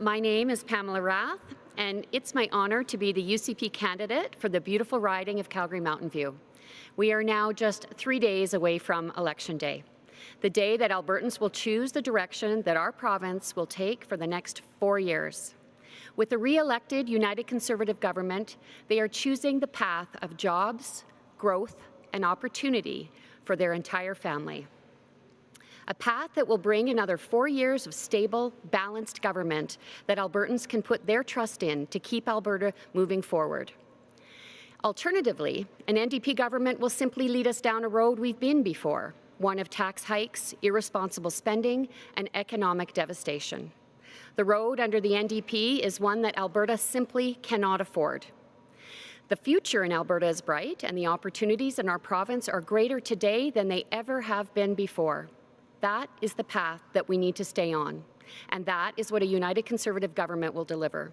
My name is Pamela Rath, and it's my honor to be the UCP candidate for the beautiful riding of Calgary Mountain View. We are now just 3 days away from Election Day, the day that Albertans will choose the direction that our province will take for the next 4 years. With the re-elected United Conservative government, they are choosing the path of jobs, growth, and opportunity for their entire family. A path that will bring another 4 years of stable, balanced government that Albertans can put their trust in to keep Alberta moving forward. Alternatively, an NDP government will simply lead us down a road we've been before, one of tax hikes, irresponsible spending, and economic devastation. The road under the NDP is one that Alberta simply cannot afford. The future in Alberta is bright, and the opportunities in our province are greater today than they ever have been before. That is the path that we need to stay on, and that is what a United Conservative government will deliver.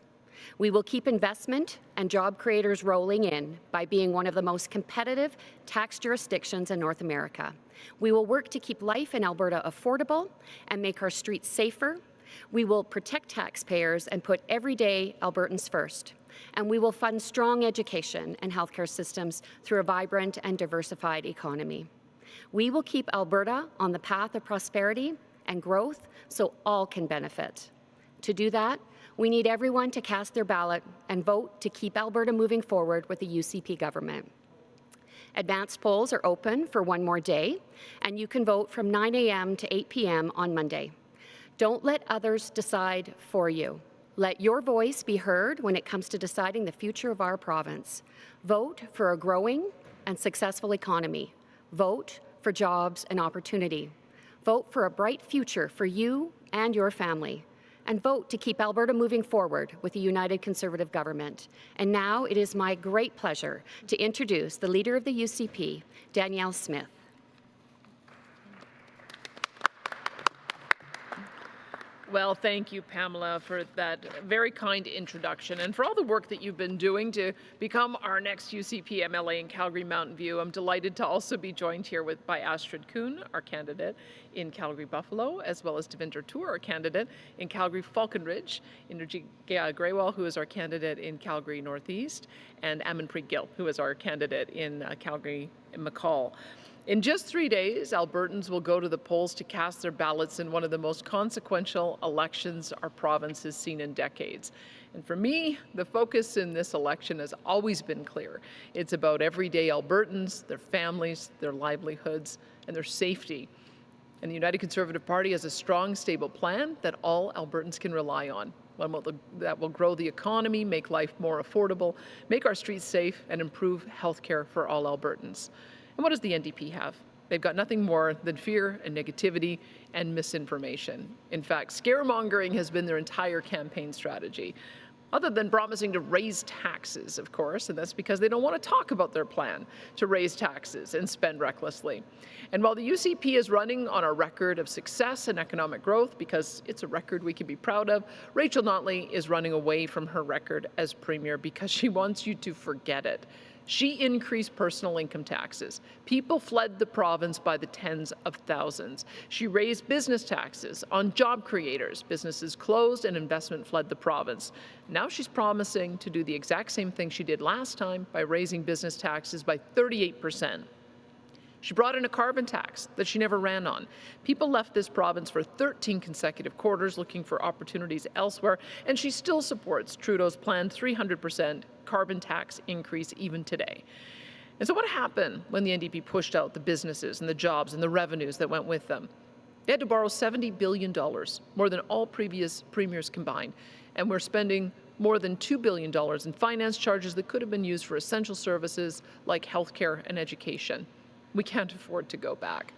We will keep investment and job creators rolling in by being one of the most competitive tax jurisdictions in North America. We will work to keep life in Alberta affordable and make our streets safer. We will protect taxpayers and put everyday Albertans first. And we will fund strong education and healthcare systems through a vibrant and diversified economy. We will keep Alberta on the path of prosperity and growth so all can benefit. To do that, we need everyone to cast their ballot and vote to keep Alberta moving forward with the UCP government. Advanced polls are open for one more day, and you can vote from 9 a.m. to 8 p.m. on Monday. Don't let others decide for you. Let your voice be heard when it comes to deciding the future of our province. Vote for a growing and successful economy. Vote for jobs and opportunity. Vote for a bright future for you and your family. And vote to keep Alberta moving forward with a United Conservative government. And now it is my great pleasure to introduce the Leader of the UCP, Danielle Smith. Well, thank you, Pamela, for that very kind introduction and for all the work that you've been doing to become our next UCP MLA in Calgary Mountain View. I'm delighted to also be joined here by Astrid Kuhn, our candidate in Calgary Buffalo, as well as Devinder Tour, our candidate in Calgary Falconridge, Inderjeet Grewal, who is our candidate in Calgary Northeast, and Amanpreet Gill, who is our candidate in Calgary McCall. In just 3 days, Albertans will go to the polls to cast their ballots in one of the most consequential elections our province has seen in decades. And for me, the focus in this election has always been clear. It's about everyday Albertans, their families, their livelihoods, and their safety. And the United Conservative Party has a strong, stable plan that all Albertans can rely on. One that will grow the economy, make life more affordable, make our streets safe, and improve healthcare for all Albertans. And what does the NDP have? They've got nothing more than fear and negativity and misinformation. In fact, scaremongering has been their entire campaign strategy, other than promising to raise taxes, of course, and that's because they don't want to talk about their plan to raise taxes and spend recklessly. And while the UCP is running on a record of success and economic growth, because it's a record we can be proud of, Rachel Notley is running away from her record as Premier because she wants you to forget it. She increased personal income taxes. People fled the province by the tens of thousands. She raised business taxes on job creators. Businesses closed and investment fled the province. Now she's promising to do the exact same thing she did last time by raising business taxes by 38%. She brought in a carbon tax that she never ran on. People left this province for 13 consecutive quarters looking for opportunities elsewhere, and she still supports Trudeau's planned 300% carbon tax increase even today. And so what happened when the NDP pushed out the businesses and the jobs and the revenues that went with them? They had to borrow $70 billion, more than all previous premiers combined, and we're spending more than $2 billion in finance charges that could have been used for essential services like healthcare and education. We can't afford to go back.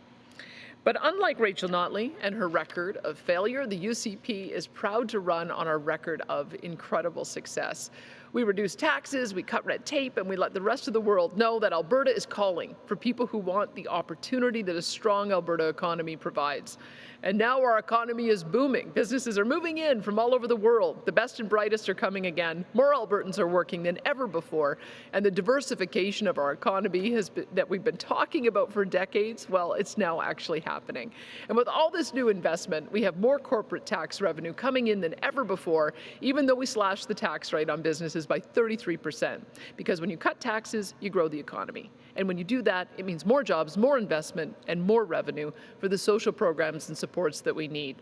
But unlike Rachel Notley and her record of failure, the UCP is proud to run on a record of incredible success. We reduce taxes, we cut red tape, and we let the rest of the world know that Alberta is calling for people who want the opportunity that a strong Alberta economy provides. And now our economy is booming. Businesses are moving in from all over the world. The best and brightest are coming again. More Albertans are working than ever before. And the diversification of our economy that we've been talking about for decades, well, it's now actually happening. And with all this new investment, we have more corporate tax revenue coming in than ever before, even though we slashed the tax rate on businesses by 33%. Because when you cut taxes, you grow the economy. And when you do that, it means more jobs, more investment, and more revenue for the social programs and supports that we need.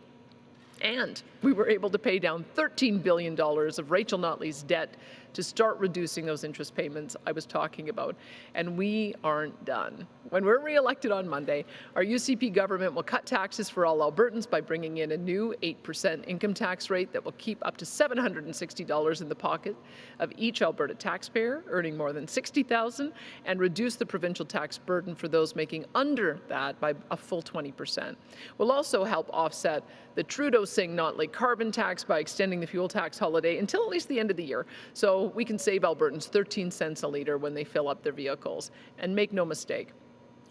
And we were able to pay down $13 billion of Rachel Notley's debt to start reducing those interest payments I was talking about. And we aren't done. When we're re-elected on Monday, our UCP government will cut taxes for all Albertans by bringing in a new 8% income tax rate that will keep up to $760 in the pocket of each Alberta taxpayer earning more than $60,000 and reduce the provincial tax burden for those making under that by a full 20%. We'll also help offset the Trudeau-Singh-Notley carbon tax by extending the fuel tax holiday until at least the end of the year, so we can save Albertans 13 cents a litre when they fill up their vehicles. And make no mistake,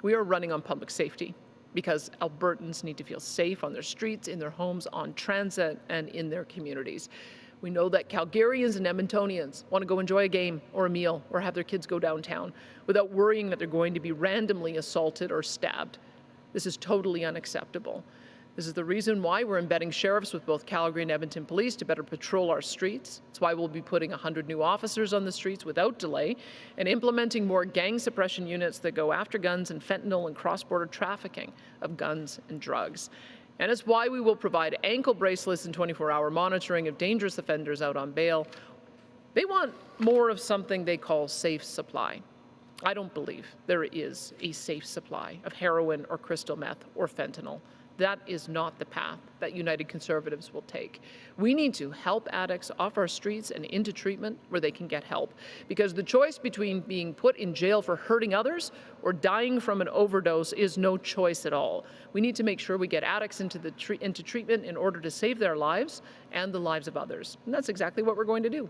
we are running on public safety because Albertans need to feel safe on their streets, in their homes, on transit, and in their communities. We know that Calgarians and Edmontonians want to go enjoy a game or a meal or have their kids go downtown without worrying that they're going to be randomly assaulted or stabbed. This is totally unacceptable. This is the reason why we're embedding sheriffs with both Calgary and Edmonton Police to better patrol our streets. It's why we'll be putting 100 new officers on the streets without delay and implementing more gang suppression units that go after guns and fentanyl and cross-border trafficking of guns and drugs. And it's why we will provide ankle bracelets and 24-hour monitoring of dangerous offenders out on bail. They want more of something they call safe supply. I don't believe there is a safe supply of heroin or crystal meth or fentanyl. That is not the path that United Conservatives will take. We need to help addicts off our streets and into treatment where they can get help. Because the choice between being put in jail for hurting others or dying from an overdose is no choice at all. We need to make sure we get addicts into treatment in order to save their lives and the lives of others. And that's exactly what we're going to do.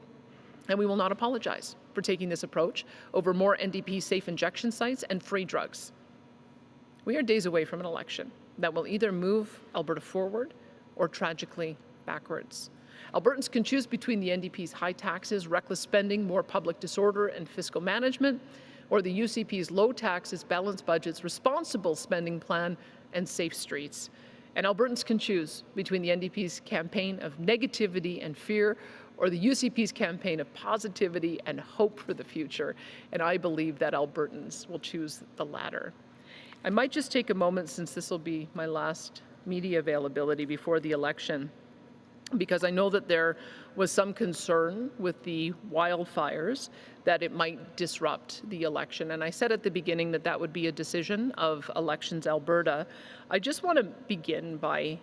And we will not apologize for taking this approach over more NDP safe injection sites and free drugs. We are days away from an election that will either move Alberta forward or tragically backwards. Albertans can choose between the NDP's high taxes, reckless spending, more public disorder and fiscal management, or the UCP's low taxes, balanced budgets, responsible spending plan, and safe streets. And Albertans can choose between the NDP's campaign of negativity and fear or the UCP's campaign of positivity and hope for the future. And I believe that Albertans will choose the latter. I might just take a moment, since this will be my last media availability before the election, because I know that there was some concern with the wildfires that it might disrupt the election. And I said at the beginning that that would be a decision of Elections Alberta. I just want to begin by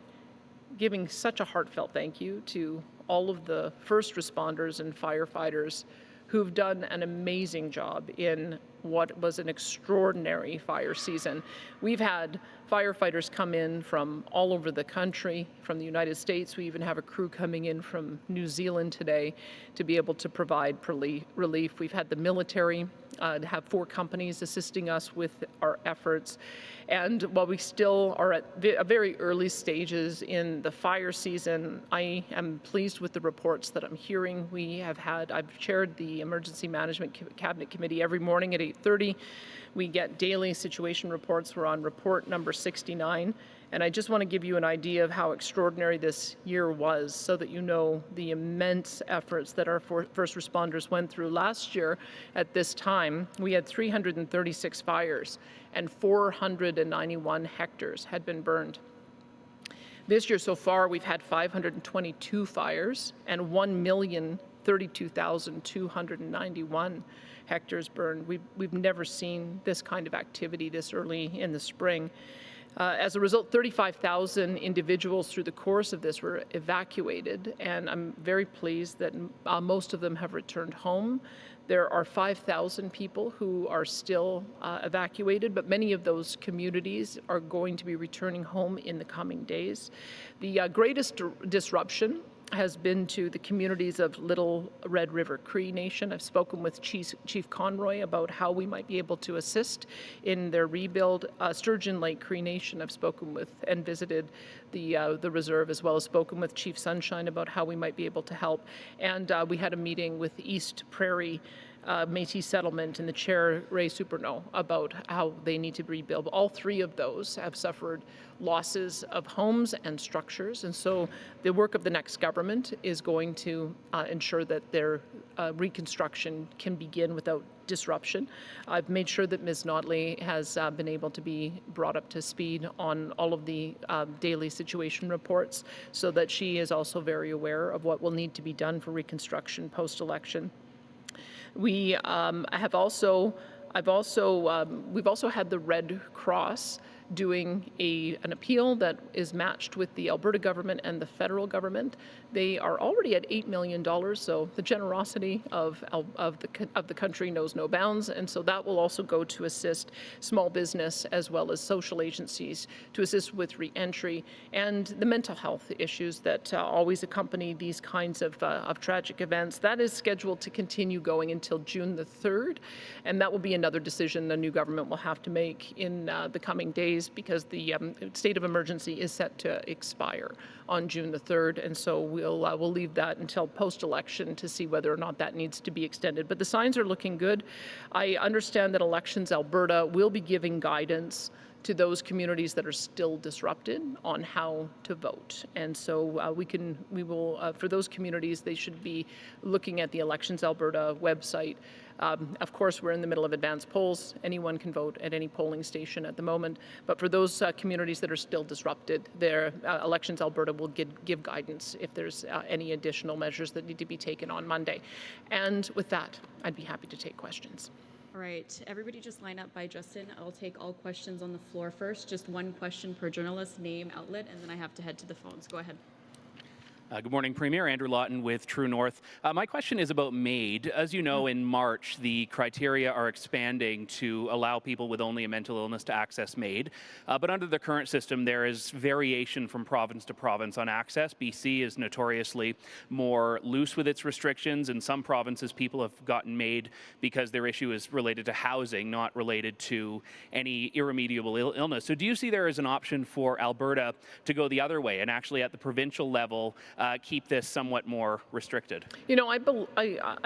giving such a heartfelt thank you to all of the first responders and firefighters who've done an amazing job in what was an extraordinary fire season. We've had firefighters come in from all over the country, from the United States. We even have a crew coming in from New Zealand today to be able to provide relief. We've had the military have 4 companies assisting us with our efforts. And while we still are at very early stages in the fire season, I am pleased with the reports that I'm hearing. I've chaired the Emergency Management Cabinet Committee every morning at 8:30. We get daily situation reports. We're on report number 69. And I just want to give you an idea of how extraordinary this year was so that you know the immense efforts that our first responders went through. Last year at this time, we had 336 fires and 491 hectares had been burned. This year so far, we've had 522 fires and 1,032,291 hectares burned. We've never seen this kind of activity this early in the spring. As a result, 35,000 individuals through the course of this were evacuated, and I'm very pleased that most of them have returned home. There are 5,000 people who are still evacuated, but many of those communities are going to be returning home in the coming days. The greatest disruption has been to the communities of Little Red River Cree Nation. I've spoken with Chief Conroy about how we might be able to assist in their rebuild. Sturgeon Lake Cree Nation, I've spoken with and visited the reserve, as well as spoken with Chief Sunshine about how we might be able to help. And we had a meeting with East Prairie Métis Settlement and the chair, Ray Superno, about how they need to rebuild. All three of those have suffered losses of homes and structures, and so the work of the next government is going to ensure that their reconstruction can begin without disruption. I've made sure that Ms. Notley has been able to be brought up to speed on all of the daily situation reports, so that she is also very aware of what will need to be done for reconstruction post-election. We've also had the Red Cross doing an appeal that is matched with the Alberta government and the federal government. They are already at $8 million, so the generosity of the country knows no bounds, and so that will also go to assist small business as well as social agencies to assist with re-entry and the mental health issues that always accompany these kinds of tragic events. That is scheduled to continue going until June the 3rd, and that will be another decision the new government will have to make in the coming days, because the state of emergency is set to expire on June the 3rd, and so we'll leave that until post-election to see whether or not that needs to be extended. But the signs are looking good. I understand that Elections Alberta will be giving guidance to those communities that are still disrupted on how to vote. And so we will, for those communities, they should be looking at the Elections Alberta website. Of course, we're in the middle of advanced polls. Anyone can vote at any polling station at the moment. But for those communities that are still disrupted, their Elections Alberta will give guidance if there's any additional measures that need to be taken on Monday. And with that, I'd be happy to take questions. All right, everybody just line up by Justin. I'll take all questions on the floor first. Just one question per journalist, name, outlet, and then I have to head to the phones. Go ahead. Good morning, Premier. Andrew Lawton with True North. My question is about MAID. As you know, in March, the criteria are expanding to allow people with only a mental illness to access MAID. But under the current system, there is variation from province to province on access. BC is notoriously more loose with its restrictions. In some provinces, people have gotten MAID because their issue is related to housing, not related to any irremediable illness. So do you see there as an option for Alberta to go the other way and actually at the provincial level keep this somewhat more restricted? You know, I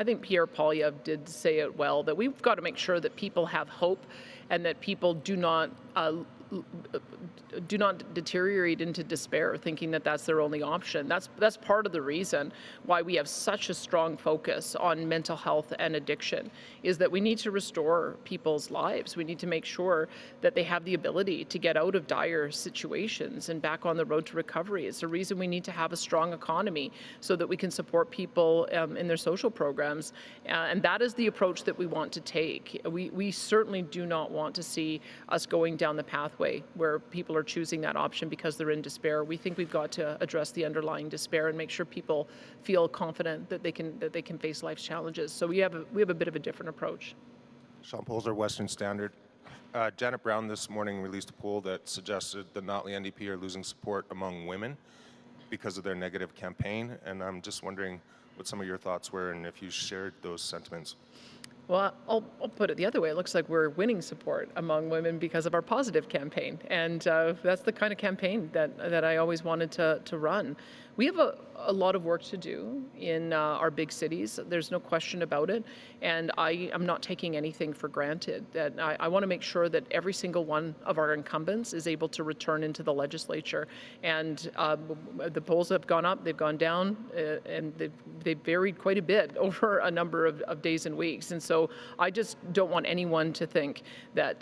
think Pierre Poilievre did say it well, that we've got to make sure that people have hope and that people do not deteriorate into despair, thinking that that's their only option. That's part of the reason why we have such a strong focus on mental health and addiction, is that we need to restore people's lives. We need to make sure that they have the ability to get out of dire situations and back on the road to recovery. It's the reason we need to have a strong economy so that we can support people in their social programs. And that is the approach that we want to take. We certainly do not want to see us going down the pathway where people are choosing that option because they're in despair. We think we've got to address the underlying despair and make sure people feel confident that they can face life's challenges. So we have a bit of a different approach. Sean Polzer, Western Standard. Janet Brown this morning released a poll that suggested the Notley NDP are losing support among women because of their negative campaign, and I'm just wondering what some of your thoughts were and if you shared those sentiments. Well, I'll put it the other way. It looks like we're winning support among women because of our positive campaign. And that's the kind of campaign that I always wanted to run. We have a lot of work to do in our big cities. There's no question about it. And I am not taking anything for granted. That I want to make sure that every single one of our incumbents is able to return into the legislature. And the polls have gone up, they've gone down, and they've varied quite a bit over a number of days and weeks. And so I just don't want anyone to think that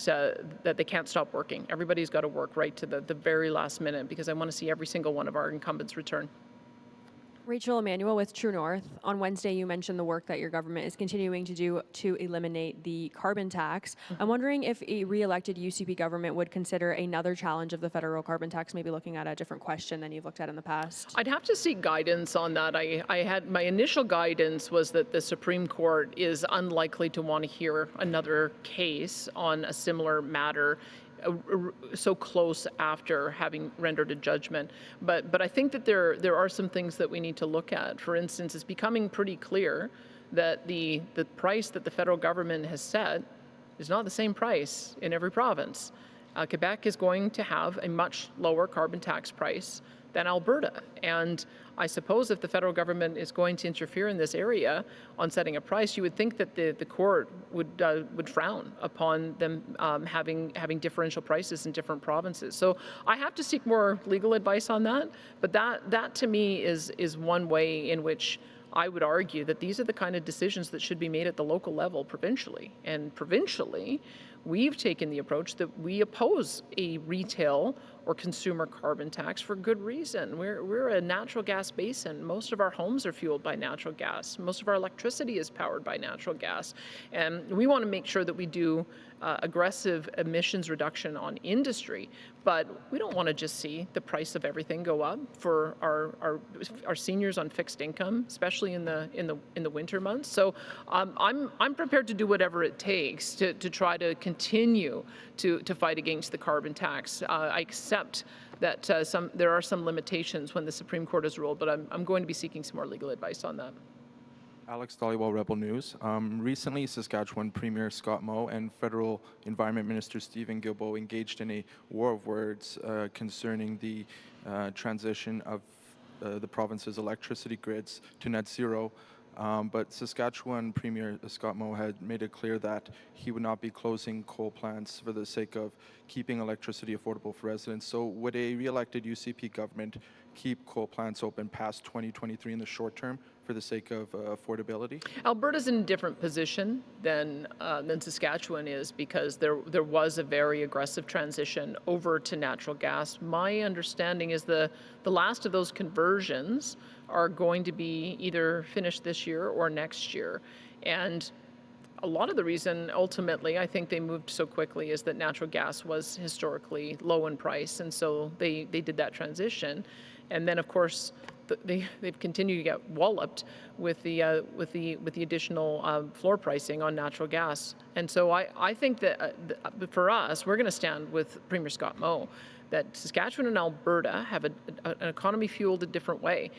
they can't stop working. Everybody's got to work right to the very last minute, because I want to see every single one of our incumbents return. Rachel Emmanuel with True North. On Wednesday, you mentioned the work that your government is continuing to do to eliminate the carbon tax. I'm wondering if a re-elected UCP government would consider another challenge of the federal carbon tax, maybe looking at a different question than you've looked at in the past. I'd have to seek guidance on that. I had my initial guidance was that the Supreme Court is unlikely to want to hear another case on a similar matter so close after having rendered a judgment. But I think that there are some things that we need to look at. For instance, it's becoming pretty clear that the price that the federal government has set is not the same price in every province. Quebec is going to have a much lower carbon tax price than Alberta. And I suppose if the federal government is going to interfere in this area on setting a price, you would think that the court would frown upon them having differential prices in different provinces. So I have to seek more legal advice on that. But that to me is one way in which I would argue that these are the kind of decisions that should be made at the local level provincially. And provincially, we've taken the approach that we oppose a retail or consumer carbon tax for good reason. We're a natural gas basin. Most of our homes are fueled by natural gas. Most of our electricity is powered by natural gas. And we want to make sure that we do aggressive emissions reduction on industry, but we don't want to just see the price of everything go up for our seniors on fixed income, especially in the winter months. So I'm prepared to do whatever it takes to try to continue to fight against the carbon tax. I accept that there are some limitations when the Supreme Court has ruled, but I'm going to be seeking some more legal advice on that. Alex Dhaliwal, Rebel News. Recently, Saskatchewan Premier Scott Moe and Federal Environment Minister Stephen Guilbeault engaged in a war of words concerning the transition of the province's electricity grids to net zero. But Saskatchewan Premier Scott Moe had made it clear that he would not be closing coal plants for the sake of keeping electricity affordable for residents. So would a re-elected UCP government keep coal plants open past 2023 in the short term for the sake of affordability? Alberta's in a different position than Saskatchewan is because there was a very aggressive transition over to natural gas. My understanding is the last of those conversions are going to be either finished this year or next year. And a lot of the reason, ultimately, I think they moved so quickly is that natural gas was historically low in price, and so they did that transition. And then, of course, they've continued to get walloped with the additional floor pricing on natural gas. And so I think that for us, we're going to stand with Premier Scott Moe that Saskatchewan and Alberta have an economy fueled a different way.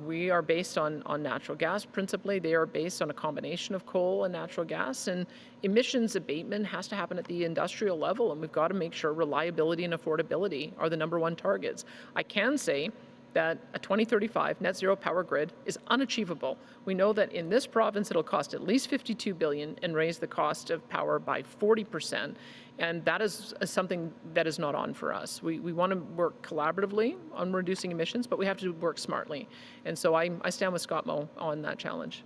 We are based on natural gas principally. They are based on a combination of coal and natural gas. And emissions abatement has to happen at the industrial level, and we've got to make sure reliability and affordability are the #1 targets. I can say that a 2035 net zero power grid is unachievable. We know that in this province it'll cost at least $52 billion and raise the cost of power by 40%. And that is something that is not on for us. We want to work collaboratively on reducing emissions, but we have to work smartly. And so I stand with Scott Moe on that challenge.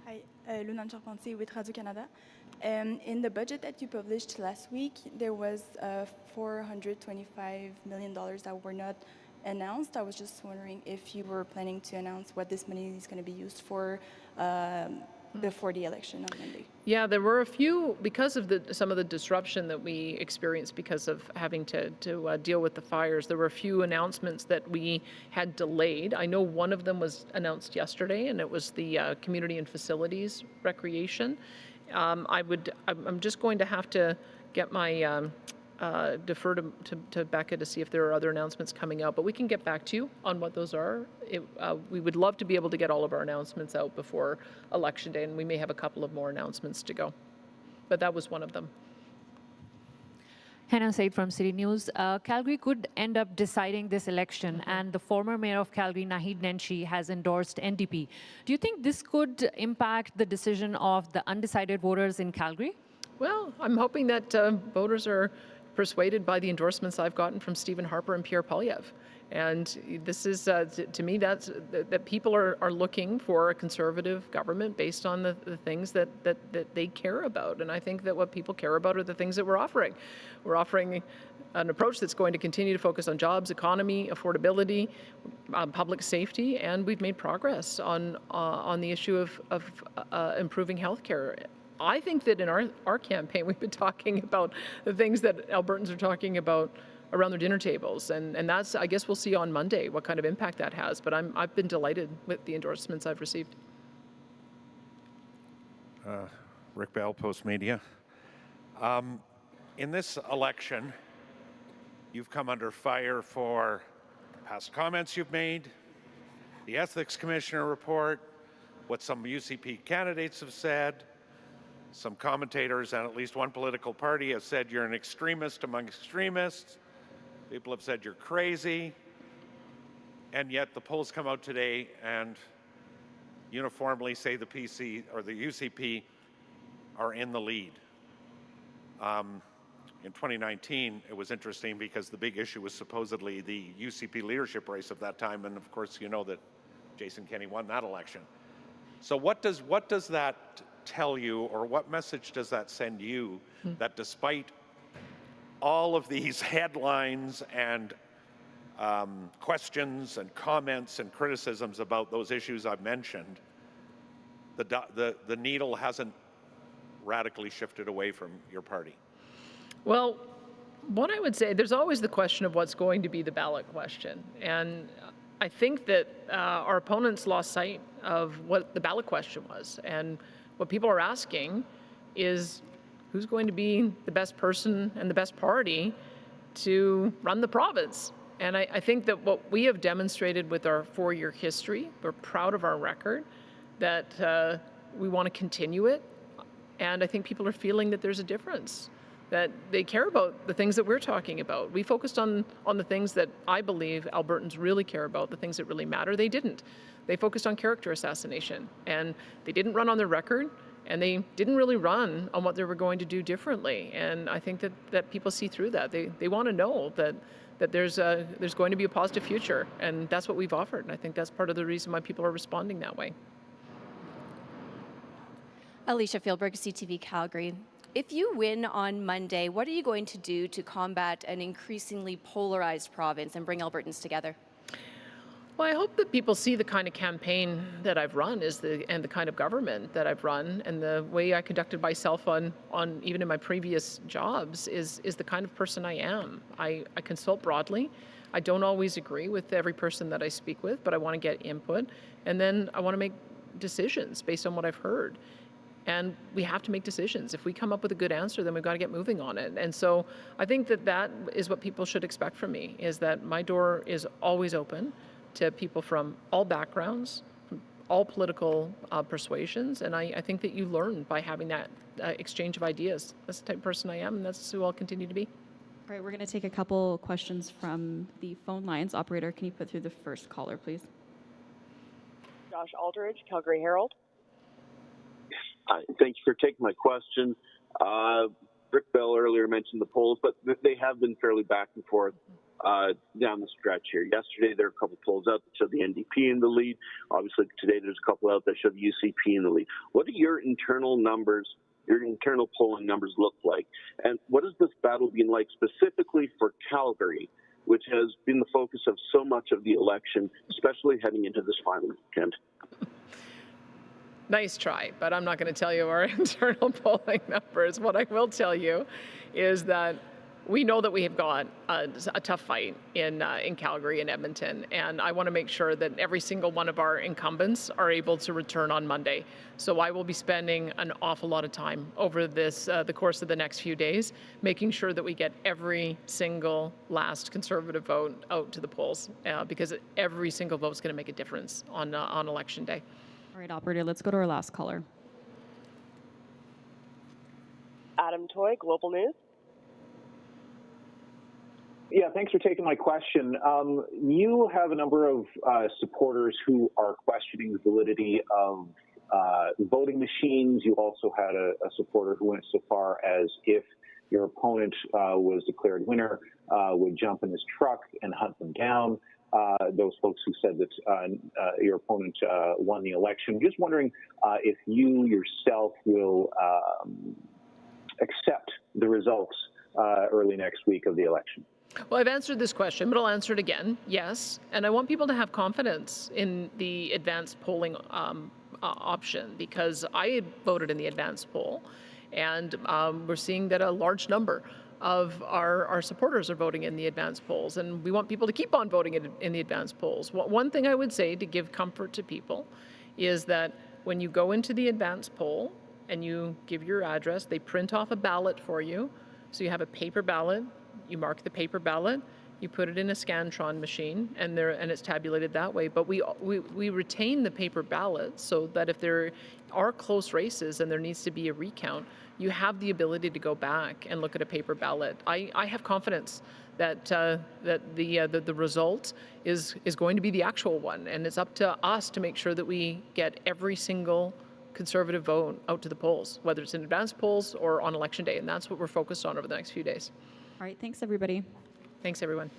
Hi, Luna Charpentier with Radio-Canada. In the budget that you published last week, there was $425 million that were not announced. I was just wondering if you were planning to announce what this money is going to be used for before the election on Monday. Yeah, there were a few, because of some of the disruption that we experienced because of having to deal with the fires, there were a few announcements that we had delayed. I know one of them was announced yesterday, and it was the community and facilities recreation. I'm just going to have to get my defer to Becca to see if there are other announcements coming out, but we can get back to you on what those are. We would love to be able to get all of our announcements out before Election Day, and we may have a couple of more announcements to go. But that was one of them. Hannah Said from City News. Calgary could end up deciding this election, and the former mayor of Calgary, Naheed Nenshi, has endorsed NDP. Do you think this could impact the decision of the undecided voters in Calgary? Well, I'm hoping that voters are persuaded by the endorsements I've gotten from Stephen Harper and Pierre Poilievre. And this is, to me, that people are looking for a conservative government based on the things that they care about. And I think that what people care about are the things that we're offering. We're offering an approach that's going to continue to focus on jobs, economy, affordability, public safety, and we've made progress on the issue of improving healthcare. I think that in our campaign, we've been talking about the things that Albertans are talking about around their dinner tables, and that's, I guess we'll see on Monday what kind of impact that has, but I've been delighted with the endorsements I've received. Rick Bell, Post Media. In this election, you've come under fire for past comments you've made, the Ethics Commissioner report, what some UCP candidates have said. Some commentators and at least one political party have said you're an extremist among extremists. People have said you're crazy. And yet the polls come out today and uniformly say the PC or the UCP are in the lead. In 2019, it was interesting because the big issue was supposedly the UCP leadership race of that time, and of course you know that Jason Kenney won that election. So what does that tell you, or what message does that send you, that despite all of these headlines and questions and comments and criticisms about those issues I've mentioned, the needle hasn't radically shifted away from your party? Well, what I would say, there's always the question of what's going to be the ballot question. And I think that our opponents lost sight of what the ballot question was. And what people are asking is who's going to be the best person and the best party to run the province. And I think that what we have demonstrated with our 4-year history, we're proud of our record, that we want to continue it. And I think people are feeling that there's a difference, that they care about the things that we're talking about. We focused on the things that I believe Albertans really care about, the things that really matter. They didn't. They focused on character assassination, and they didn't run on their record, and they didn't really run on what they were going to do differently. And I think that people see through that. They want to know that there's going to be a positive future, and that's what we've offered. And I think that's part of the reason why people are responding that way. Alicia Fieldberg, CTV Calgary. If you win on Monday, what are you going to do to combat an increasingly polarized province and bring Albertans together? Well, I hope that people see the kind of campaign that I've run and the kind of government that I've run, and the way I conducted myself on even in my previous jobs is the kind of person I am. I consult broadly. I don't always agree with every person that I speak with, but I want to get input, and then I want to make decisions based on what I've heard. And we have to make decisions. If we come up with a good answer, then we've got to get moving on it. And so I think that is what people should expect from me, is that my door is always open to people from all backgrounds, from all political persuasions. And I think that you learn by having that exchange of ideas. That's the type of person I am, and that's who I'll continue to be. All right, we're going to take a couple questions from the phone lines. Operator, can you put through the first caller, please? Josh Aldridge, Calgary Herald. Thank you for taking my question. Rick Bell earlier mentioned the polls, but they have been fairly back and forth down the stretch here. Yesterday, there were a couple polls out that showed the NDP in the lead. Obviously, today there's a couple out that show the UCP in the lead. What do your internal numbers, your internal polling numbers look like? And what has this battle been like specifically for Calgary, which has been the focus of so much of the election, especially heading into this final weekend? Nice try, but I'm not going to tell you our internal polling numbers. What I will tell you is that we know that we have got a tough fight in Calgary and Edmonton, and I want to make sure that every single one of our incumbents are able to return on Monday. So I will be spending an awful lot of time over the course of the next few days, making sure that we get every single last Conservative vote out to the polls, because every single vote is going to make a difference on Election Day. All right, operator, let's go to our last caller. Adam Toy, Global News. Yeah, thanks for taking my question. You have a number of supporters who are questioning the validity of voting machines. You also had a supporter who went so far as, if your opponent was declared winner, would jump in his truck and hunt them down. Those folks who said that your opponent won the election. Just wondering if you yourself will accept the results early next week of the election. Well, I've answered this question, but I'll answer it again. Yes, and I want people to have confidence in the advanced polling option, because I voted in the advanced poll, and we're seeing that a large number of our supporters are voting in the advanced polls, and we want people to keep on voting in the advanced polls. One thing I would say to give comfort to people is that when you go into the advanced poll and you give your address, they print off a ballot for you. So you have a paper ballot, you mark the paper ballot, you put it in a Scantron machine, and it's tabulated that way. But we retain the paper ballot so that if there are close races and there needs to be a recount, you have the ability to go back and look at a paper ballot. I have confidence that the result is going to be the actual one, and it's up to us to make sure that we get every single Conservative vote out to the polls, whether it's in advanced polls or on election day, and that's what we're focused on over the next few days. All right, thanks everybody. Thanks, everyone.